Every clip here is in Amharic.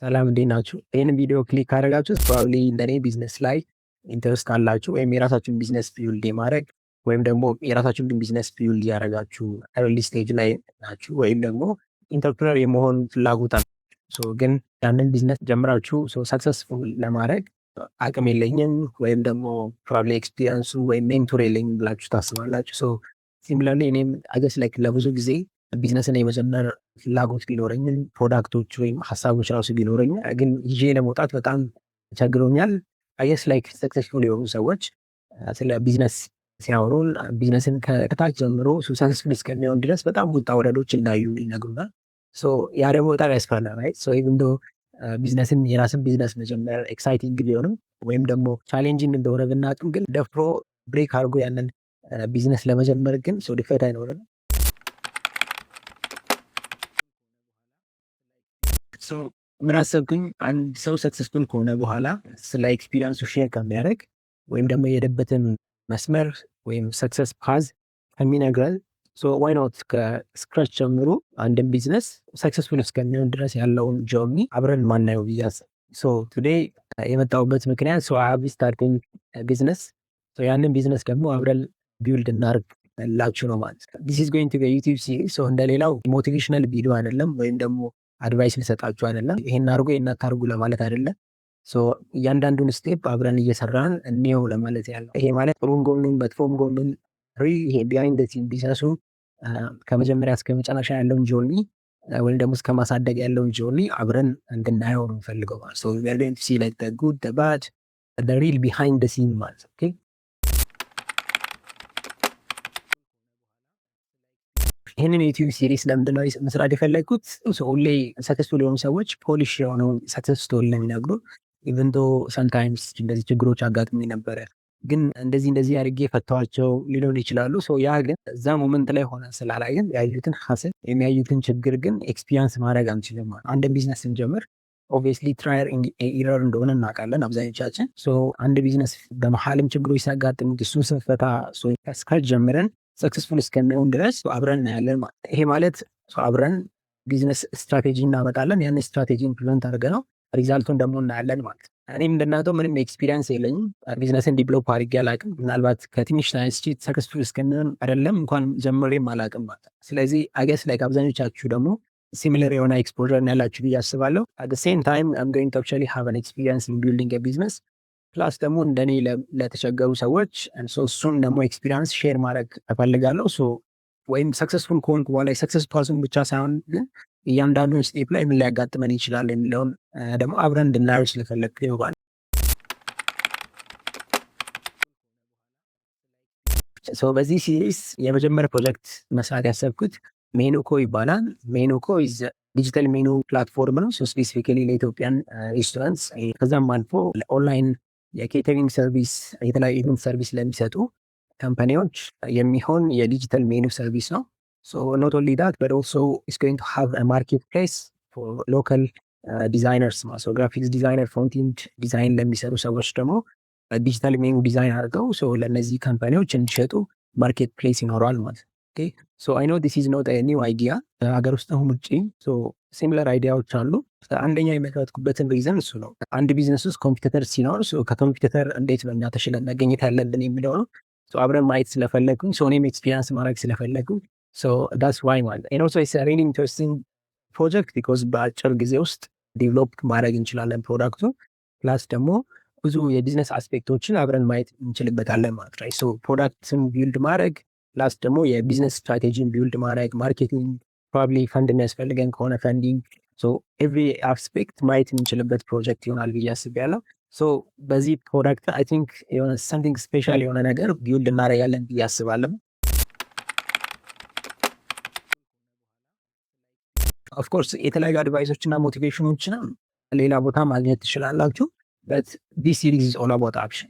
ሰላም እንዴት ናችሁ? ይህን ቪዲዮ ክሊክ ካደረጋችሁ ፕሮባብሊ እንደኔ ቢዝነስ ላይ ኢንተረስት ካላችሁ ወይም የራሳችሁን ቢዝነስ ቢውልድ የማድረግ ወይም ደግሞ የራሳችሁን ቢዝነስ ቢውልድ ያደረጋችሁ ኤርሊ ስቴጅ ላይ ናችሁ ወይም ደግሞ ኢንተርፕረነር የመሆን ፍላጎት አላችሁ። ግን ያንን ቢዝነስ ጀምራችሁ ሰክሰስፉል ለማድረግ አቅም የለኝም ወይም ደግሞ ፕሮባብሊ ኤክስፒሪየንሱ ወይም ሜንቶር የለኝም ብላችሁ ታስባላችሁ። ሲሚላርሊ እኔም አገስ ላይክ ለብዙ ጊዜ ቢዝነስን የመጀመር ፍላጎት ቢኖረኝም ፕሮዳክቶች ወይም ሀሳቦች ራሱ ቢኖረኝ ግን ይዤ ለመውጣት በጣም ቸግሮኛል። አየስ ላይክ ሰክሰስፉል የሆኑ ሰዎች ስለ ቢዝነስ ሲያወሩን ቢዝነስን ከታች ጀምሮ ሰክሰስፉል እስከሚሆን ድረስ በጣም ውጣ ውረዶች እንዳዩ ይነግሩናል። ያ ደግሞ በጣም ያስፈራል። ኢቭን ዶ ቢዝነስን የራስን ቢዝነስ መጀመር ኤክሳይቲንግ ቢሆንም ወይም ደግሞ ቻሌንጂንግ እንደሆነ ብናቅም ግን ደፍሮ ብሬክ አድርጎ ያንን ቢዝነስ ለመጀመር ግን ድፍረት አይኖርም። ምን አሰብኩኝ፣ አንድ ሰው ሰክሰስፉል ከሆነ በኋላ ስለ ኤክስፒሪንሱ ሼር ከሚያደርግ ወይም ደግሞ የሄደበትን መስመር ወይም ሰክሰስ ፓዝ ከሚነግረን ዋይ ኖት ከስክራች ጀምሮ አንድን ቢዝነስ ሰክሰስፉል እስከሚሆን ድረስ ያለውን ጆርኒ አብረን ማናየው ብዬ አሰብኩ። ቱዴይ የመጣሁበት ምክንያት አቢ ስታርቲንግ ቢዝነስ ያንን ቢዝነስ ደግሞ አብረን ቢውልድ እናርግ ላችሁ ነው ማለት ነው። ዲስ ኢዝ ጎይንግ ቱ ቢ ዩቲዩብ ሲሪስ። እንደሌላው ሞቲቬሽናል ቪዲዮ አይደለም ወይም ደግሞ አድቫይስ ልሰጣችሁ አይደለም። ይሄን አድርጎ ይሄን አታርጉ ለማለት አይደለም። እያንዳንዱን ስቴፕ አብረን እየሰራን እንየው ለማለት ያለው። ይሄ ማለት ጥሩም ጎኑን መጥፎም ጎኑን ይሄ ቢሃይንድ ዘ ሲን ቢዝነሱ ከመጀመሪያ እስከ መጨረሻ ያለውን ጆርኒ ወይም ደግሞ እስከ ማሳደግ ያለውን ጆርኒ አብረን እንድናየው ነው የምፈልገው ማለት ነው። we are going to see like the good, the bad, the real behind the scene ማለት ኦኬ። ይህንን ዩቲዩብ ሲሪስ ለምንድነው መስራት የፈለግኩት? ሁሌ ሰክሰስፉል የሆኑ ሰዎች ፖሊሽ የሆነውን ሰክሰስ ስቶሪ ነው የሚነግሩ። ኢቨን ዶ ሰምታይምስ እንደዚህ ችግሮች አጋጥሞኝ ነበረ ግን እንደዚህ አድርጌ ፈተዋቸው ሊሆን ይችላሉ። ያ ግን እዛ ሞመንት ላይ ሆነ ስላላየን ያዩትን ሀሰል የሚያዩትን ችግር ግን ኤክስፒሪንስ ማድረግ አንችልም። አንድ ቢዝነስ ስንጀምር ኦብቪየስሊ ትራየር ኢረር እንደሆነ እናውቃለን አብዛኞቻችን። አንድ ቢዝነስ በመሀልም ችግሮች ሲያጋጥሙ እሱን ስንፈታ ስክራች ጀምረን ሰክሰስፉል እስከሚሆን ድረስ አብረን እናያለን ማለት። ይሄ ማለት አብረን ቢዝነስ ስትራቴጂ እናመጣለን። ያን ስትራቴጂ ኢምፕሊመንት አድርገ ነው ሪዛልቱን ደግሞ እናያለን ማለት። እኔም እንደናንተው ምንም ኤክስፒሪንስ የለኝም፣ ቢዝነስን ዲቨሎፕ አድርጌ አላውቅም። ምናልባት ከትንሽ ሳይንስ ሰክሰስፉል እስከሚሆን አይደለም እንኳን ጀምሬም አላውቅም ማለት። ስለዚህ አገስ ላይ አብዛኞቻችሁ ደግሞ ሲሚለር የሆነ ኤክስፖዠር ያላችሁ ብዬ አስባለሁ። አት ሴም ታይም አም ጎይንግ ቱ አክቹዋሊ ሃቭ አን ኤክስፒሪንስ ኢን ቢልዲንግ ቢዝነስ ፕላስ ደግሞ እንደኔ ለተቸገሩ ሰዎች እሱን ደግሞ ኤክስፒሪንስ ሼር ማድረግ እፈልጋለሁ። ወይም ሰክሰስፉል ከሆንኩ በኋላ የሰክሰስ ፓሱን ብቻ ሳይሆን ግን እያንዳንዱን ስቴፕ ላይ ምን ሊያጋጥመን ይችላል የሚለውን ደግሞ አብረን እንድናየው ስለፈለግ ይሆናል። በዚህ ሲሪስ የመጀመሪያ ፕሮጀክት መስራት ያሰብኩት ሜኑኮ ይባላል። ሜኑኮ ዲጂታል ሜኑ ፕላትፎርም ነው። ስፔሲፊካሊ ለኢትዮጵያን ሬስቶራንትስ ከዛም አልፎ ለኦንላይን የኬተሪንግ ሰርቪስ የተለያዩ ሰርቪስ ለሚሰጡ ካምፓኒዎች የሚሆን የዲጂታል ሜኑ ሰርቪስ ነው። not only that but also it's going to have a marketplace for local designers graphics designer, front end ዲዛይን ለሚሰሩ ሰዎች ደግሞ ዲጂታል ሜኑ ዲዛይን አድርገው ለእነዚህ ካምፓኒዎች እንዲሸጡ ማርኬት ፕሌስ ይኖረዋል ማለት ነው። I know this is not a new idea ሀገር ውስጥ ውጭ ሲሚለር አይዲያዎች አሉ። አንደኛ የመረጥኩበትን ሪዝን እሱ ነው። አንድ ቢዝነስ ውስጥ ኮምፒውተር ሲኖር ከኮምፒውተር እንዴት ነው እኛ ተሽለን መገኘት ያለብን የሚለው ነው። አብረን ማየት ስለፈለግኩኝ እኔም ኤክስፒሪንስ ማድረግ ስለፈለግኩኝ that's why ማለት and also it's a really interesting project because በአጭር ጊዜ ውስጥ ዲቨሎፕ ማድረግ እንችላለን ፕሮዳክቱ ፕላስ ደግሞ ብዙ የቢዝነስ አስፔክቶችን አብረን ማየት እንችልበታለን ማለት ነው። ፕሮዳክትን ቢልድ ማድረግ ፕላስ ደግሞ የቢዝነስ ስትራቴጂን ቢልድ ማድረግ፣ ማርኬቲንግ ፕሮባብሊ ፈንድ የሚያስፈልገን ከሆነ ፈንዲንግ፣ ኤቭሪ አስፔክት ማየት የምንችልበት ፕሮጀክት ይሆናል ብዬ አስቤያለሁ። በዚህ ፕሮዳክት አይ ቲንክ የሆነ ሰምቲንግ ስፔሻል የሆነ ነገር ቢልድ እናደርጋለን ብዬ አስባለሁ። ኦፍኮርስ የተለያዩ አድቫይሶች እና ሞቲቬሽኖችን ሌላ ቦታ ማግኘት ትችላላችሁ። በት ዲስ ሲሪዝ ኢዝ ኦል አባውት አክሽን።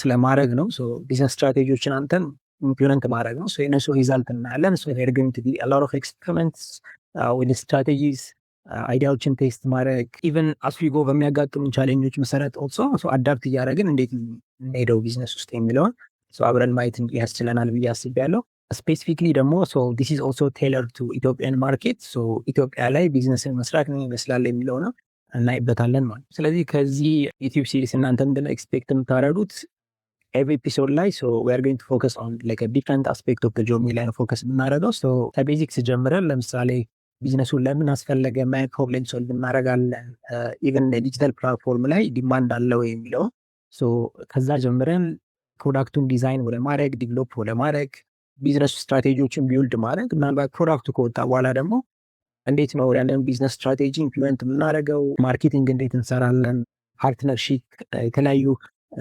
ስለማድረግ ነው። ቢዝነስ ስትራቴጂዎችን አንተን ኢምፕሊመንት ማድረግ ነው። የነሱ ሪዛልት እናያለን። there are going to be a lot of experiments with strategies አይዲያዎችን ቴስት ማድረግ ኢቨን አስዊጎ በሚያጋጥሙን ቻሌንጆች መሰረት ኦልሶ አዳፕት እያደረግን እንዴት እንሄደው ቢዝነስ ውስጥ የሚለውን አብረን ማየት ያስችለናል ብዬ አስቤያለሁ። ስፔሲፊክሊ ደግሞ this is also tailored to ኢትዮጵያን ማርኬት። ኢትዮጵያ ላይ ቢዝነስን መስራት ምን ይመስላል የሚለው ነው። እናይበታለን ማለት ነው። ስለዚህ ከዚህ ዩቲዩብ ሲሪስ እናንተ ምንድነው ኤክስፔክት የምታደርጉት? ኤቭሪ ኤፒሶድ ላይ we are going to focus on like a different aspect of the job ላይ ነው ፎከስ የምናደርገው። ከቤዚክስ ጀምረን ለምሳሌ ቢዝነሱን ለምን አስፈለገ፣ ማይ ፕሮብሌም ሶልቭ እናደርጋለን። ኢቨን ዲጂታል ፕላትፎርም ላይ ዲማንድ አለው የሚለው ከዛ ጀምረን ፕሮዳክቱን ዲዛይን ወደ ማድረግ ዲቨሎፕ ወደ ማድረግ ቢዝነስ ስትራቴጂዎችን ቢውልድ ማድረግ፣ ምናልባት ፕሮዳክቱ ከወጣ በኋላ ደግሞ እንዴት ነው ያለን ቢዝነስ ስትራቴጂ ኢምፕሊመንት የምናደርገው፣ ማርኬቲንግ እንዴት እንሰራለን፣ ፓርትነርሺፕ የተለያዩ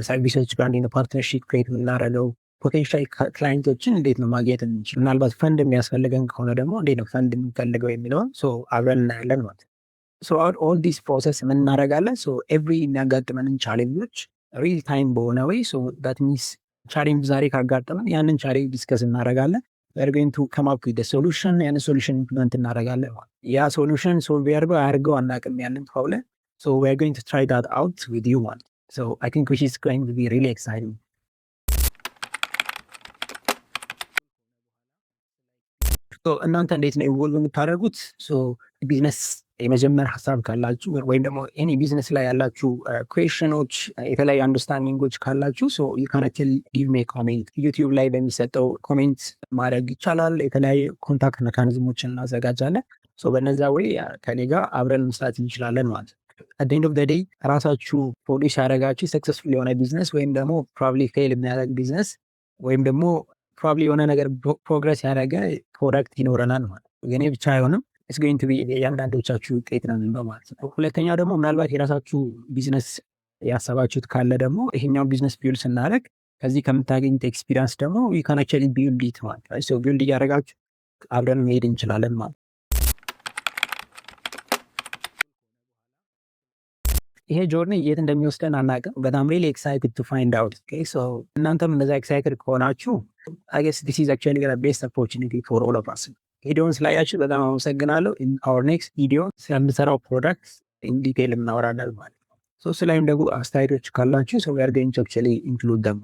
ሰርቪሶች ጋር እንዴት ነው ፓርትነርሺፕ ክሬት የምናደርገው፣ ፖቴንሻል ክላይንቶችን እንዴት ነው ማግኘት እንችል፣ ምናልባት ፈንድ የሚያስፈልገን ከሆነ ደግሞ እንዴት ነው ፈንድ የሚፈልገው የሚለውን አብረን እናያለን ማለት ነው። ኦል ዲስ ፕሮሰስ ምን እናደርጋለን? ኤቭሪ የሚያጋጥመንን ቻሌንጆች ሪል ታይም በሆነ ወይ ዳት ሚንስ ቻሌንጅ ዛሬ ካጋጠመን ያንን ቻሌንጅ ዲስከስ እናደርጋለን። we're going to come up with the solution ያንን ሶሉሽን ኢምፕሊመንት እናደርጋለን። ያ ሶሉሽን ሶልቭ ያደርገው አናውቅም ያንን ፕሮብለም። we're going to try that out with you one. I think which is going to be really exciting. እናንተ እንዴት ነው ኢንቮልቭ የምታደርጉት? ቢዝነስ የመጀመር ሀሳብ ካላችሁ ወይም ደግሞ ኤኒ ቢዝነስ ላይ ያላችሁ ኩዌሽኖች፣ የተለያዩ አንደርስታንዲንጎች ካላችሁ you can actually give me a comment ዩቲዩብ ላይ በሚሰጠው ኮሜንት ማድረግ ይቻላል። የተለያዩ ኮንታክት ሜካኒዝሞችን እናዘጋጃለን። በነዛ ወይ ከኔ ጋር አብረን መስራት እንችላለን ማለት ነው። at the end of the day ራሳችሁ ፕሮዲስ ያደረጋችሁ ሰክሰስፉል የሆነ ቢዝነስ ወይም ደግሞ ፕሮባብሊ ፌል የሚያደርግ ቢዝነስ ወይም ደግሞ ፕሮባብሊ የሆነ ነገር ፕሮግረስ ያደረገ ፕሮዳክት ይኖረናል ማለት ነው። የኔ ብቻ አይሆንም። it's going to be የአንዳንዶቻችሁ ውጤት ነው ማለት ነው። ሁለተኛ ደግሞ ምናልባት የራሳችሁ ቢዝነስ ያሰባችሁት ካለ ደግሞ ይሄኛው ቢዝነስ ቢውልድ ስናደርግ ከዚህ ከምታገኙት ኤክስፒሪንስ ደግሞ you can actually build it ማለት ነው። ቢውልድ እያደረጋችሁ አብረን መሄድ እንችላለን ማለት ነው። ይሄ ጆርኒ የት እንደሚወስደን አናውቅም። በጣም ሪሊ ኤክሳይትድ ቱ ፋይንድ አውት። እናንተም እንደዛ ኤክሳይትድ ከሆናችሁ I guess this is actually the best opportunity for all of us. ቪዲዮውን ስላያችሁ በጣም አመሰግናለሁ። in our next video ስለምሰራው ፕሮዳክት in detail እናወራለን ማለት ነው። ስላይም ደግሞ አስተያየቶች ካላችሁ we are going to actually include them.